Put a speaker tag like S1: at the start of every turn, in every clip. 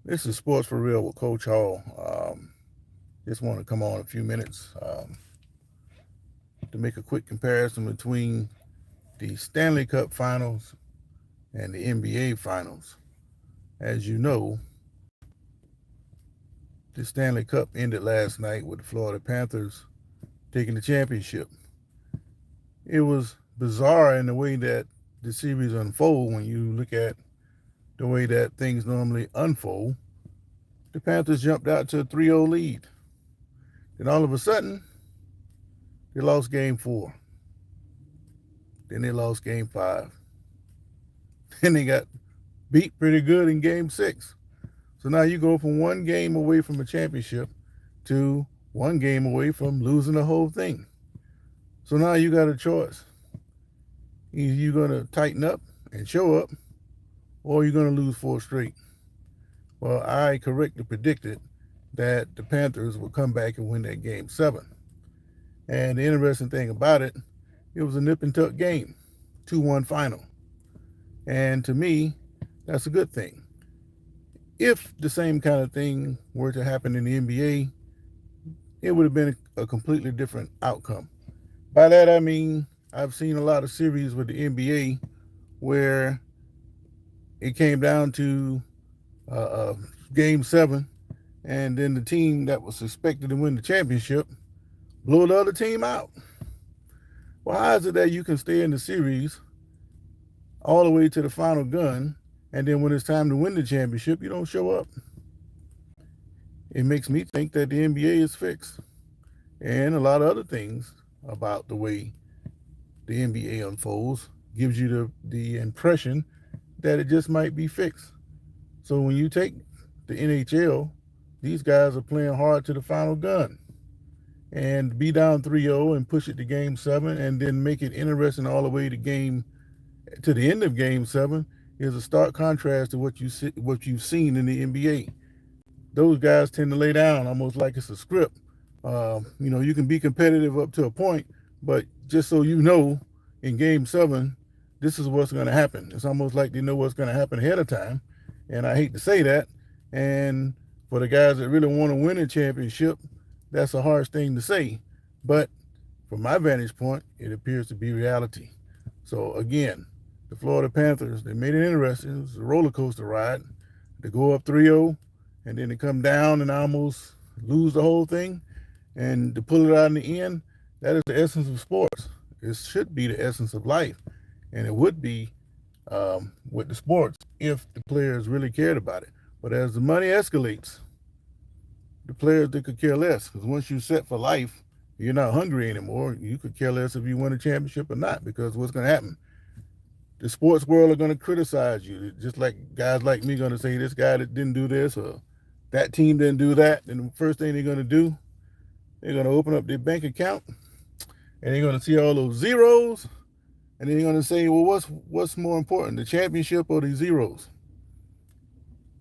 S1: This is Sports for Real with Coach Hall. Just want to come on a few minutes to make a quick comparison between the Stanley Cup Finals and the NBA Finals. As you know, the Stanley Cup ended last night with the Florida Panthers taking the championship. It was bizarre in the way that the series unfolded when you look at the way that things normally unfold. The Panthers jumped out to a 3-0 lead. Then all of a sudden, they lost game 4. Then they lost game 5. Then they got beat pretty good in game 6. So now you go from one game away from a championship to one game away from losing the whole thing. So now you got a choice. Either you're going to tighten up and show up, or you're going to lose 4 straight. Well, I correctly predicted that the Panthers would come back and win that game 7. And the interesting thing about it, it was a nip and tuck game, 2-1 final. And to me, that's a good thing. If the same kind of thing were to happen in the NBA, it would have been a completely different outcome. By that I mean, I've seen a lot of series with the NBA where it came down to game 7, and then the team that was expected to win the championship blew the other team out. Well, how is it that you can stay in the series all the way to the final gun, and then when it's time to win the championship, you don't show up? It makes me think that the NBA is fixed, and a lot of other things about the way the NBA unfolds gives you the impression that it just might be fixed. So when you take the NHL, these guys are playing hard to the final gun. And be down 3-0 and push it to game 7 and then make it interesting all the way to the end of game 7 is a stark contrast to what you've seen in the NBA. Those guys tend to lay down almost like it's a script. You can be competitive up to a point, but just so you know, in game 7, this is what's going to happen. It's almost like they know what's going to happen ahead of time. And I hate to say that. And for the guys that really want to win a championship, that's a harsh thing to say. But from my vantage point, it appears to be reality. So again, the Florida Panthers, they made it interesting. It was a roller coaster ride. They go up 3-0, and then they come down and almost lose the whole thing. And to pull it out in the end, that is the essence of sports. It should be the essence of life. And it would be with the sports if the players really cared about it. But as the money escalates, the players, they could care less. Because once you're set for life, you're not hungry anymore. You could care less if you win a championship or not, because what's going to happen? The sports world are going to criticize you. Just like guys like me going to say this guy that didn't do this or that team didn't do that. And the first thing they're going to do, they're going to open up their bank account and they're going to see all those zeros. And then they're going to say, well, what's more important, the championship or the zeros?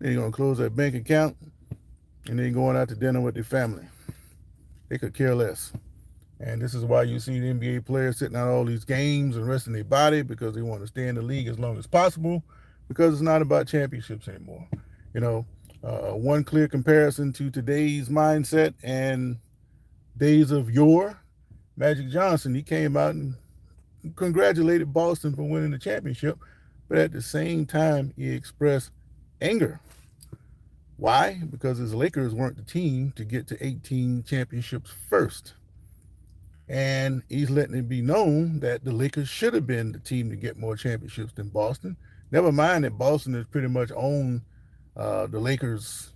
S1: Then you're going to close that bank account and then going out to dinner with their family. They could care less. And this is why you see the NBA players sitting out all these games and resting their body, because they want to stay in the league as long as possible, because it's not about championships anymore. One clear comparison to today's mindset and days of yore, Magic Johnson, he came out and congratulated Boston for winning the championship, but at the same time, he expressed anger. Why? Because his Lakers weren't the team to get to 18 championships first. And he's letting it be known that the Lakers should have been the team to get more championships than Boston. Never mind that Boston has pretty much owned the Lakers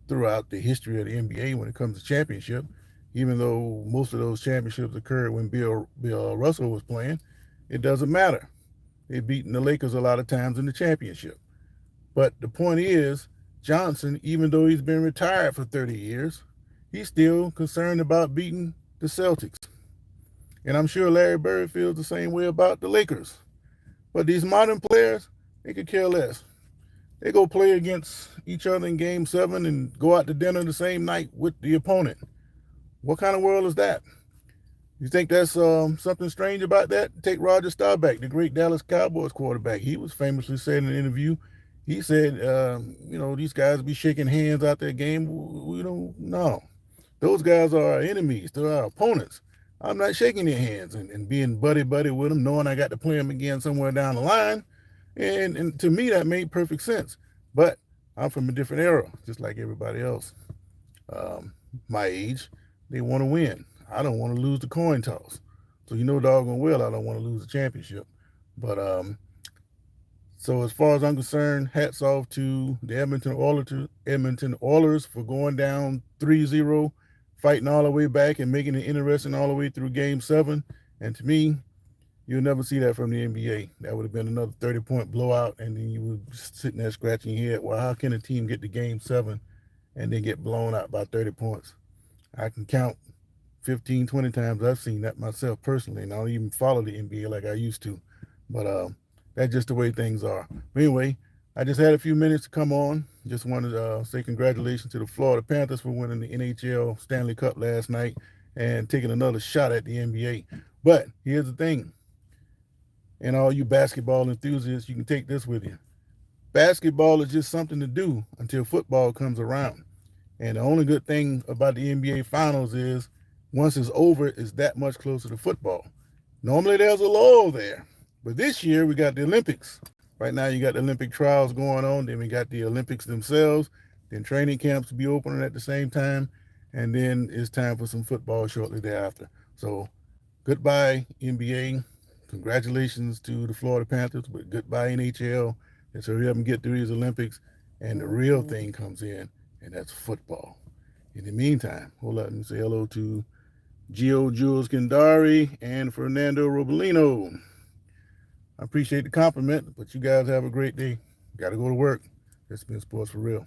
S1: throughout the history of the NBA when it comes to championship, even though most of those championships occurred when Bill Russell was playing. It doesn't matter. They've beaten the Lakers a lot of times in the championship. But the point is, Johnson, even though he's been retired for 30 years, he's still concerned about beating the Celtics. And I'm sure Larry Bird feels the same way about the Lakers. But these modern players, they could care less. They go play against each other in game 7 and go out to dinner the same night with the opponent. What kind of world is that? You think that's something strange about that? Take Roger Staubach, the great Dallas Cowboys quarterback. He was famously said in an interview, He said, these guys be shaking hands out that game. We don't know. Those guys are our enemies. They're our opponents. I'm not shaking their hands and being buddy with them, knowing I got to play them again somewhere down the line. And to me, that made perfect sense. But I'm from a different era, just like everybody else. My age, they want to win. I don't want to lose the coin toss. So you know doggone well I don't want to lose the championship. But so as far as I'm concerned, hats off to the Edmonton Oilers for going down 3-0, fighting all the way back and making it interesting all the way through game 7. And to me, you'll never see that from the NBA. That would have been another 30-point blowout, and then you would be sitting there scratching your head. Well, how can a team get to game 7 and then get blown out by 30 points? I can count 15, 20 times I've seen that myself personally, and I don't even follow the NBA like I used to. But that's just the way things are. But anyway, I just had a few minutes to come on. Just wanted to say congratulations to the Florida Panthers for winning the NHL Stanley Cup last night and taking another shot at the NBA. But here's the thing, and all you basketball enthusiasts, you can take this with you. Basketball is just something to do until football comes around. And the only good thing about the NBA Finals is once it's over, it's that much closer to football. Normally there's a lull there. But this year we got the Olympics. Right now you got the Olympic trials going on. Then we got the Olympics themselves. Then training camps will be opening at the same time. And then it's time for some football shortly thereafter. So goodbye, NBA. Congratulations to the Florida Panthers, but goodbye, NHL. Let's hurry up and get through these Olympics. And the real thing comes in, and that's football. In the meantime, hold on, let me say hello to Gio Jules Kendari and Fernando Robolino. I appreciate the compliment, but you guys have a great day. Got to go to work. It's been sports for real.